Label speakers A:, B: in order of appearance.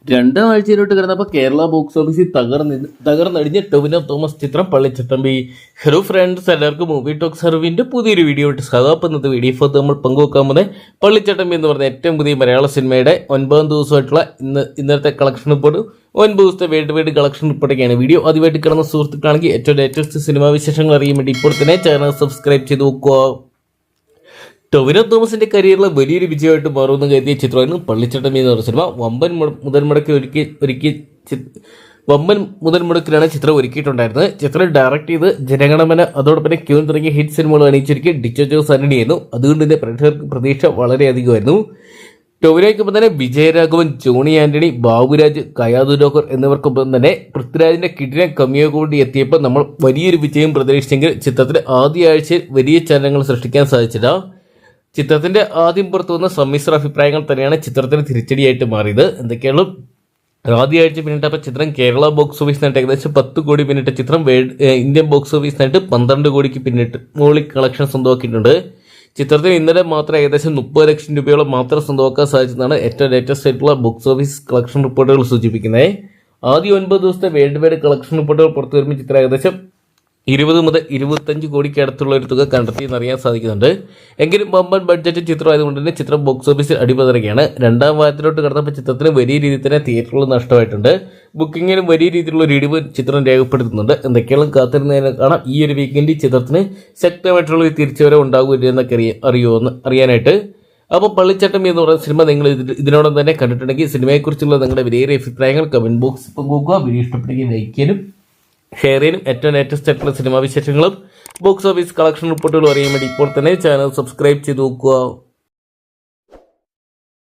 A: രണ്ടാം ആഴ്ചയിലോട്ട് കിടന്നപ്പോൾ കേരള ബോക്സ് ഓഫീസിൽ തകർന്നടിഞ്ഞ ടൊവിനോ തോമസ് ചിത്രം പള്ളിച്ചട്ടമ്പി. ഹലോ ഫ്രണ്ട്സ്, എല്ലാവർക്കും മൂവി ടോക്ക് സർവിന്റെ പുതിയൊരു വീഡിയോ ആയിട്ട് സ്വാഗതം. ഇന്നത്തെ വീഡിയോ നമ്മൾ പങ്കുവെക്കാൻ പോകുന്നത് പള്ളിച്ചട്ടമ്പി എന്ന് പറഞ്ഞ ഏറ്റവും പുതിയ മലയാള സിനിമയുടെ 9 ദിവസമായിട്ടുള്ള ഇന്നത്തെ കളക്ഷൻ റിപ്പോർട്ട്, 9 ദിവസത്തെ വേൾഡ് വൈഡ് കളക്ഷൻ റിപ്പോർട്ടൊക്കെയാണ്. വീഡിയോ ആദ്യമായിട്ട് കിടന്ന സുഹൃത്തുക്കളാണെങ്കിൽ ഏറ്റവും ലേറ്റസ്റ്റ് സിനിമാ വിശേഷങ്ങൾ അറിയാൻ വേണ്ടി ഇപ്പോൾ തന്നെ ചാനൽ സബ്സ്ക്രൈബ് ചെയ്ത് നോക്കുക. ടൊവിനോ തോമസിന്റെ കരിയറിലെ വലിയൊരു വിജയമായിട്ട് മാറുമെന്ന് കരുതിയ ചിത്രമായിരുന്നു പള്ളിച്ചട്ടമ്പി എന്ന് പറഞ്ഞ സിനിമ. വമ്പൻ മുതൽ മുടക്കിലാണ് ചിത്രം ഒരുക്കിയിട്ടുണ്ടായിരുന്നത്. ചിത്രം ഡയറക്ട് ചെയ്ത് ജനഗണമന, അതോടൊപ്പം ക്യൂൻ തുടങ്ങിയ ഹിറ്റ് സിനിമകൾ അണിയിച്ചൊരുക്കി ഡിജോ ജോസ് ആന്റണിയായിരുന്നു. അതുകൊണ്ട് തന്നെ പ്രേക്ഷകർക്ക് പ്രതീക്ഷ വളരെയധികമായിരുന്നു. ടൊവിനോയ്ക്കൊപ്പം തന്നെ വിജയരാഘവൻ, ജോണി ആന്റണി, ബാബുരാജ്, കയാതു ലോക്കർ എന്നിവർക്കൊപ്പം തന്നെ പൃഥ്വിരാജിന്റെ കിടിലൻ കമിയോ കൂടി എത്തിയപ്പോൾ നമ്മൾ വലിയൊരു വിജയം പ്രതീക്ഷിച്ചെങ്കിൽ ചിത്രത്തിന് ആദ്യ ആഴ്ചയിൽ വലിയ ചലനങ്ങൾ സൃഷ്ടിക്കാൻ സാധിച്ചില്ല. ചിത്രത്തിന്റെ ആദ്യം പുറത്തു വന്ന സമ്മിശ്ര അഭിപ്രായങ്ങൾ തന്നെയാണ് ചിത്രത്തിന് തിരിച്ചടിയായിട്ട് മാറിയത്. എന്തൊക്കെയാണ് ആദ്യ ആഴ്ച പിന്നിട്ടപ്പോൾ ചിത്രം കേരള ബോക്സ് ഓഫീസ് നേട്ട് ഏകദേശം 10 കോടി പിന്നിട്ട ചിത്രം ഇന്ത്യൻ ബോക്സ് ഓഫീസ് നേട്ട് 12 കോടിക്ക് പിന്നിട്ട് മുകളിൽ കളക്ഷൻ സ്വന്തമാക്കിയിട്ടുണ്ട്. ചിത്രത്തിന് ഇന്നലെ മാത്രം ഏകദേശം 30 ലക്ഷം രൂപയോളം മാത്രം സ്വന്തമാക്കാൻ സാധിച്ചതാണ് ഏറ്റവും ലേറ്റസ്റ്റ് ആയിട്ടുള്ള ബോക്സ് ഓഫീസ് കളക്ഷൻ റിപ്പോർട്ടുകൾ സൂചിപ്പിക്കുന്നത്. ആദ്യ 9 ദിവസത്തെ വേൾഡ് വൈഡ് കളക്ഷൻ റിപ്പോർട്ടുകൾ പുറത്തു വരുമ്പോൾ ചിത്രം ഏകദേശം 20 മുതൽ 25 കോടിക്ക് അടുത്തുള്ള ഒരു തുക കണ്ടെത്തിയെന്നറിയാൻ സാധിക്കുന്നുണ്ട്. എങ്കിലും വമ്പൻ ബഡ്ജറ്റ് ചിത്രമായതുകൊണ്ട് തന്നെ ചിത്രം ബോക്സ് ഓഫീസിൽ അടിപതറുകയാണ്. രണ്ടാം വാരത്തിലോട്ട് കടന്നപ്പോൾ ചിത്രത്തിന് വലിയ രീതിയിൽ തന്നെ തിയേറ്ററുകൾ നഷ്ടമായിട്ടുണ്ട്. ബുക്കിങ്ങിനും വലിയ രീതിയിലുള്ള ഒരു ഇടിവ് ചിത്രം രേഖപ്പെടുത്തുന്നുണ്ട്. എന്തൊക്കെയാണ് കാത്തിരുന്നതിനെ കാണാം. ഈ ഒരു വീക്കെൻഡിൽ ചിത്രത്തിന് ശക്തമായിട്ടുള്ള ഒരു തിരിച്ചുവരവ് ഉണ്ടാകില്ല എന്നൊക്കെ അറിയാനായിട്ട്. അപ്പോൾ പള്ളിച്ചട്ടമ്പി എന്ന് പറയുന്ന സിനിമ നിങ്ങൾ ഇതിനോടൊപ്പം തന്നെ കണ്ടിട്ടുണ്ടെങ്കിൽ സിനിമയെക്കുറിച്ചുള്ള നിങ്ങളുടെ വിലയേറിയ അഭിപ്രായങ്ങൾ കമന്റ് ബോക്സിൽ പങ്കുവെക്കുക. വീഡിയോ ഇഷ്ടപ്പെട്ടെങ്കിൽ ലൈക്ക് ചെയ്യാനും ഷെയർ ചെയ്യാനും ഏറ്റവും ലേറ്റസ്റ്റ് ആയിട്ടുള്ള സിനിമാ വിശേഷങ്ങളും ബോക്സ് ഓഫീസ് കളക്ഷൻ റിപ്പോർട്ടുകളും അറിയാൻ വേണ്ടി ഇപ്പോൾ തന്നെ ചാനൽ സബ്സ്ക്രൈബ് ചെയ്ത് നോക്കുക.